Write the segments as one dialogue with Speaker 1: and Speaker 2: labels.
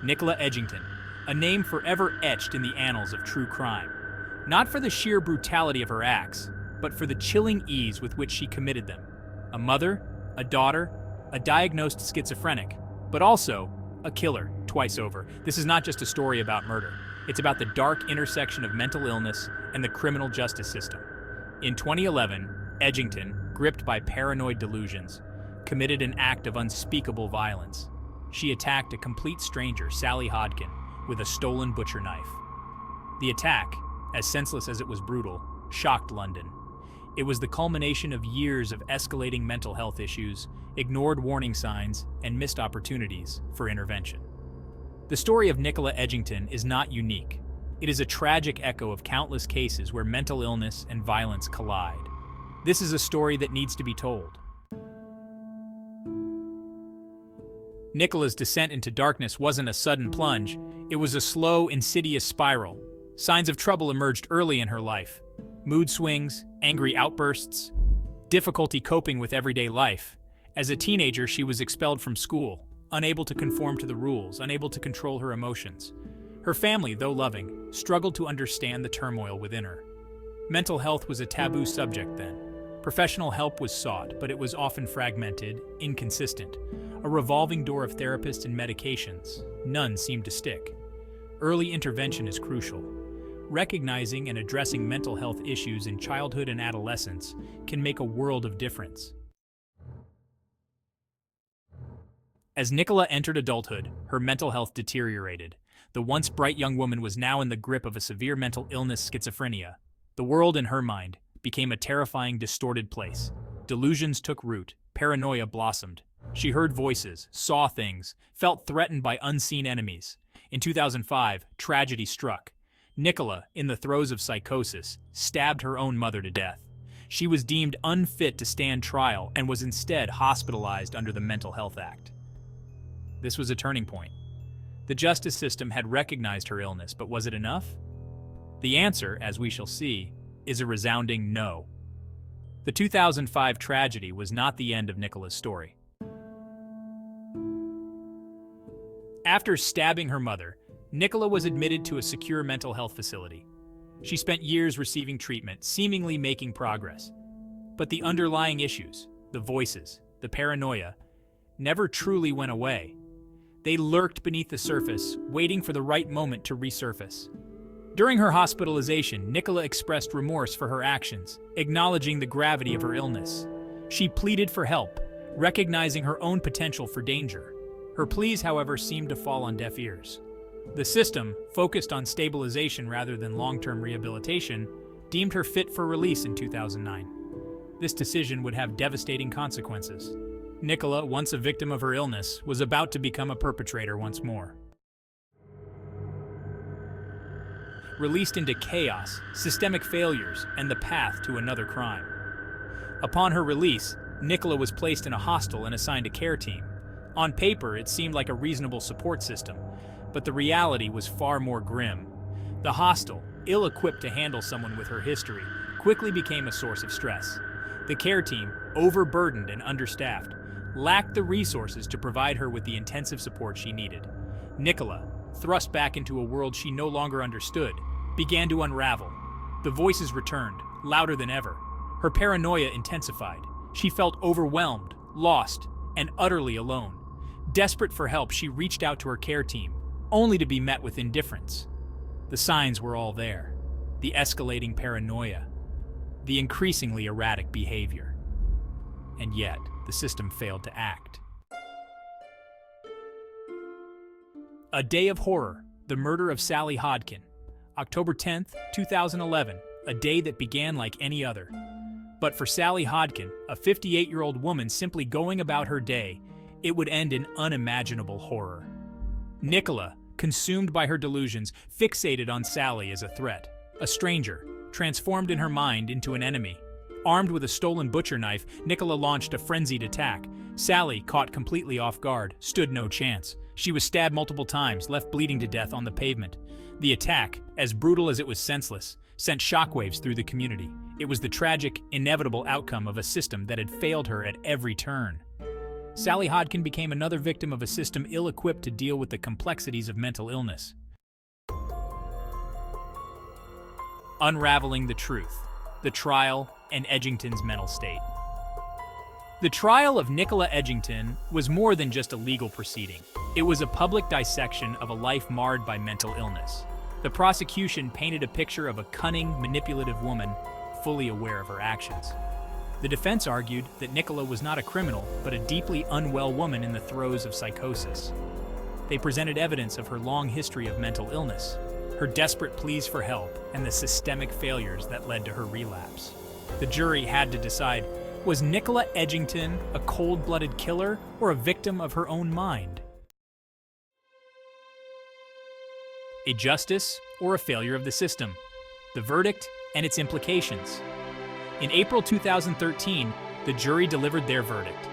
Speaker 1: Nicola Edgington, a name forever etched in the annals of true crime. Not for the sheer brutality of her acts, but for the chilling ease with which she committed them. A mother, a daughter, a diagnosed schizophrenic, but also a killer twice over. This is not just a story about murder. It's about the dark intersection of mental illness and the criminal justice system. In 2011, Edgington, gripped by paranoid delusions, committed an act of unspeakable violence. She attacked a complete stranger, Sally Hodkin, with a stolen butcher knife. The attack, as senseless as it was brutal, shocked London. It was the culmination of years of escalating mental health issues, ignored warning signs, and missed opportunities for intervention. The story of Nicola Edgington is not unique. It is a tragic echo of countless cases where mental illness and violence collide. This is a story that needs to be told. Nicola's descent into darkness wasn't a sudden plunge. It was a slow, insidious spiral. Signs of trouble emerged early in her life. Mood swings, angry outbursts, difficulty coping with everyday life. As a teenager, she was expelled from school, unable to conform to the rules, unable to control her emotions. Her family, though loving, struggled to understand the turmoil within her. Mental health was a taboo subject then. Professional help was sought, but it was often fragmented, inconsistent. A revolving door of therapists and medications. None seemed to stick. Early intervention is crucial. Recognizing and addressing mental health issues in childhood and adolescence can make a world of difference. As Nicola entered adulthood, her mental health deteriorated. The once bright young woman was now in the grip of a severe mental illness, schizophrenia. The world, in her mind, became a terrifying, distorted place. Delusions took root, paranoia blossomed. She heard voices, saw things, felt threatened by unseen enemies. In 2005, tragedy struck. Nicola, in the throes of psychosis, stabbed her own mother to death. She was deemed unfit to stand trial and was instead hospitalized under the Mental Health Act. This was a turning point. The justice system had recognized her illness, but was it enough? The answer, as we shall see, is a resounding no. The 2005 tragedy was not the end of Nicola's story. After stabbing her mother, Nicola was admitted to a secure mental health facility. She spent years receiving treatment, seemingly making progress. But the underlying issues, the voices, the paranoia, never truly went away. They lurked beneath the surface, waiting for the right moment to resurface. During her hospitalization, Nicola expressed remorse for her actions, acknowledging the gravity of her illness. She pleaded for help, recognizing her own potential for danger. Her pleas, however, seemed to fall on deaf ears. The system, focused on stabilization rather than long-term rehabilitation, deemed her fit for release in 2009. This decision would have devastating consequences. Nicola, once a victim of her illness, was about to become a perpetrator once more. Released into chaos, systemic failures, and the path to another crime. Upon her release, Nicola was placed in a hostel and assigned a care team. On paper, it seemed like a reasonable support system, but the reality was far more grim. The hostel, ill-equipped to handle someone with her history, quickly became a source of stress. The care team, overburdened and understaffed, lacked the resources to provide her with the intensive support she needed. Nicola, thrust back into a world she no longer understood, began to unravel. The voices returned, louder than ever. Her paranoia intensified. She felt overwhelmed, lost, and utterly alone. Desperate for help, she reached out to her care team, only to be met with indifference. The signs were all there. The escalating paranoia, the increasingly erratic behavior. And yet, the system failed to act. A day of horror, the murder of Sally Hodkin. October 10th, 2011, a day that began like any other. But for Sally Hodkin, a 58-year-old woman simply going about her day, it would end in unimaginable horror. Nicola, consumed by her delusions, fixated on Sally as a threat, a stranger, transformed in her mind into an enemy. Armed with a stolen butcher knife, Nicola launched a frenzied attack. Sally, caught completely off guard, stood no chance. She was stabbed multiple times, left bleeding to death on the pavement. The attack, as brutal as it was senseless, sent shockwaves through the community. It was the tragic, inevitable outcome of a system that had failed her at every turn. Sally Hodkin became another victim of a system ill-equipped to deal with the complexities of mental illness. Unraveling the truth, the trial, and Edgington's mental state. The trial of Nicola Edgington was more than just a legal proceeding. It was a public dissection of a life marred by mental illness. The prosecution painted a picture of a cunning, manipulative woman, fully aware of her actions. The defense argued that Nicola was not a criminal, but a deeply unwell woman in the throes of psychosis. They presented evidence of her long history of mental illness, her desperate pleas for help, and the systemic failures that led to her relapse. The jury had to decide, was Nicola Edgington a cold-blooded killer or a victim of her own mind? A justice or a failure of the system? The verdict and its implications. In April 2013, the jury delivered their verdict.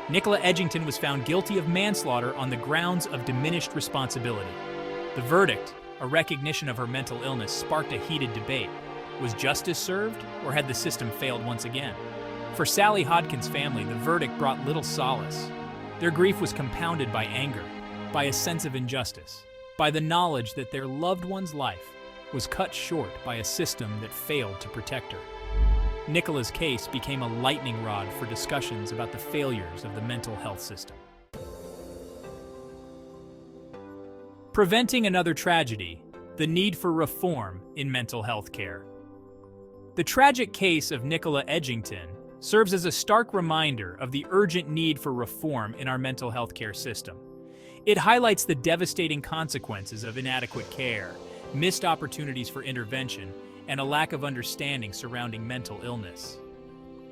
Speaker 1: Nicola Edgington was found guilty of manslaughter on the grounds of diminished responsibility. The verdict, a recognition of her mental illness, sparked a heated debate. Was justice served, or had the system failed once again? For Sally Hodkin's family, the verdict brought little solace. Their grief was compounded by anger, by a sense of injustice, by the knowledge that their loved one's life was cut short by a system that failed to protect her. Nicola's case became a lightning rod for discussions about the failures of the mental health system. Preventing another tragedy, the need for reform in mental health care. The tragic case of Nicola Edgington serves as a stark reminder of the urgent need for reform in our mental health care system. It highlights the devastating consequences of inadequate care, missed opportunities for intervention, and a lack of understanding surrounding mental illness.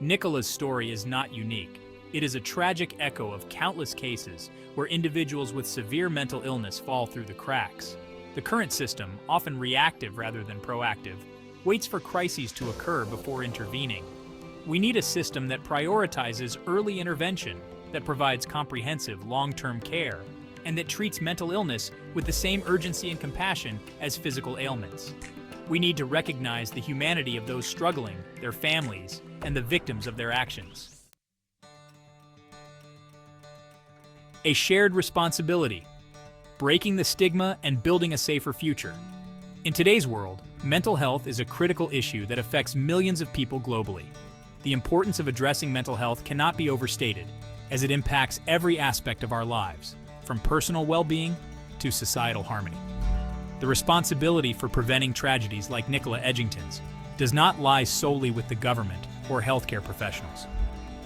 Speaker 1: Nicola's story is not unique. It is a tragic echo of countless cases where individuals with severe mental illness fall through the cracks. The current system, often reactive rather than proactive, waits for crises to occur before intervening. We need a system that prioritizes early intervention, that provides comprehensive long-term care, and that treats mental illness with the same urgency and compassion as physical ailments. We need to recognize the humanity of those struggling, their families, and the victims of their actions. A shared responsibility, breaking the stigma and building a safer future. In today's world, mental health is a critical issue that affects millions of people globally. The importance of addressing mental health cannot be overstated, as it impacts every aspect of our lives, from personal well-being to societal harmony. The responsibility for preventing tragedies like Nicola Edgington's does not lie solely with the government or healthcare professionals.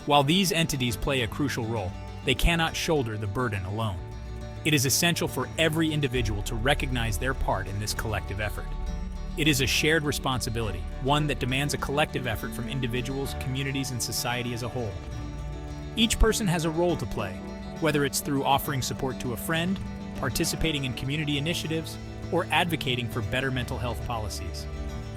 Speaker 1: While these entities play a crucial role, they cannot shoulder the burden alone. It is essential for every individual to recognize their part in this collective effort. It is a shared responsibility, one that demands a collective effort from individuals, communities, and society as a whole. Each person has a role to play, whether it's through offering support to a friend, participating in community initiatives, or advocating for better mental health policies.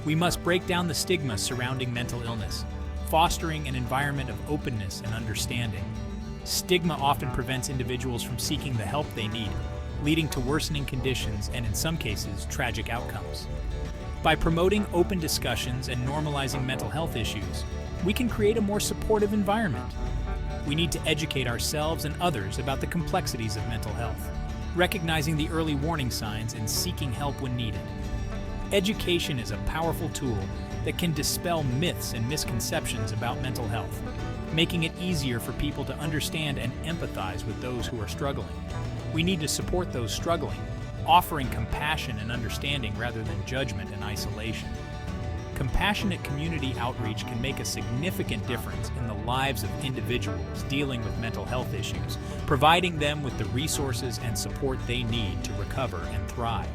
Speaker 1: We must break down the stigma surrounding mental illness, fostering an environment of openness and understanding. Stigma often prevents individuals from seeking the help they need, leading to worsening conditions and, in some cases, tragic outcomes. By promoting open discussions and normalizing mental health issues, we can create a more supportive environment. We need to educate ourselves and others about the complexities of mental health, recognizing the early warning signs and seeking help when needed. Education is a powerful tool that can dispel myths and misconceptions about mental health, making it easier for people to understand and empathize with those who are struggling. We need to support those struggling, offering compassion and understanding rather than judgment and isolation. Compassionate community outreach can make a significant difference in the lives of individuals dealing with mental health issues, providing them with the resources and support they need to recover and thrive.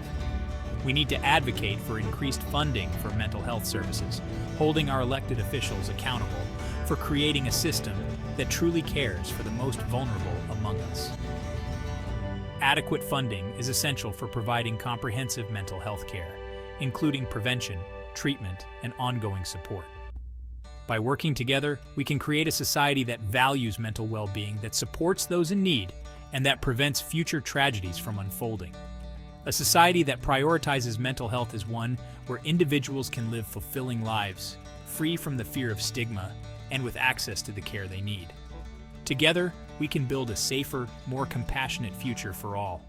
Speaker 1: We need to advocate for increased funding for mental health services, holding our elected officials accountable for creating a system that truly cares for the most vulnerable among us. Adequate funding is essential for providing comprehensive mental health care, including prevention, treatment, and ongoing support. By working together, we can create a society that values mental well-being, that supports those in need, and that prevents future tragedies from unfolding. A society that prioritizes mental health is one where individuals can live fulfilling lives, free from the fear of stigma, and with access to the care they need. Together, we can build a safer, more compassionate future for all.